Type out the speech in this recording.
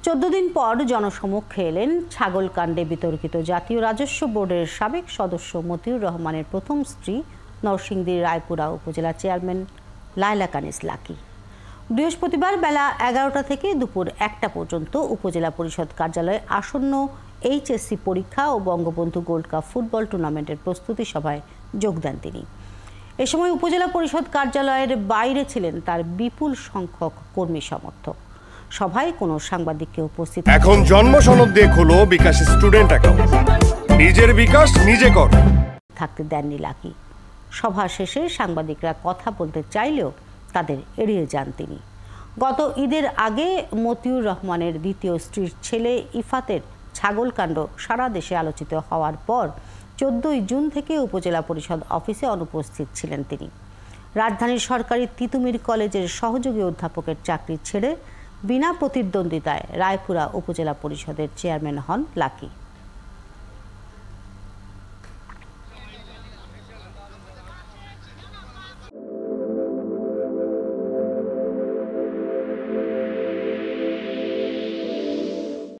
14 দিন পর জনসমক্ষে এলেন ছাগলকাণ্ডে বিতর্কিত জাতীয় রাজস্ব বোর্ডের সাবেক সদস্য মতিউর রহমানের প্রথম স্ত্রী নরসিংদীর রায়পুরা উপজেলা চেয়ারম্যান লায়লা কানিজ লাকি। বৃহস্পতিবার বেলা 11টা থেকে দুপুর 1টা পর্যন্ত উপজেলা পরিষদ কার্যালয়ে আসন্ন এইচএসসি পরীক্ষা ও বঙ্গবন্ধু গোল্ড কাপ ফুটবল টুর্নামেন্টের প্রস্তুতি সভায় যোগ দেন তিনি। এ সময় উপজেলা পরিষদ কার্যালয়ের বাইরে ছিলেন তার বিপুল সংখ্যক কর্মী সমর্থক। সভায় কোনো সাংবাদিককে উপস্থিত এখন জন্ম সনদ দিয়ে খোলো বিকাশ স্টুডেন্ট অ্যাকাউন্ট, নিজের বিকাশ নিজে কর থাকতে দেননি লাকি। সভা শেষে সাংবাদিকরা কথা বলতে চাইলেও তাদের এড়িয়ে যান তিনি। গত ঈদের আগে মতিউর রহমানের দ্বিতীয় স্ত্রীর ছেলে ইফাতের ছাগলকাণ্ড সারা দেশে আলোচিত হওয়ার পর 14 জুন থেকে উপজেলা পরিষদ অফিসে অনুপস্থিত ছিলেন তিনি। রাজধানীর সরকারি তিতুমির কলেজের সহযোগী অধ্যাপকের চাকরি ছেড়ে বিনা প্রতিদ্বন্দ্বিতায় রায়পুরা উপজেলা পরিষদের চেয়ারম্যান হন লাকি।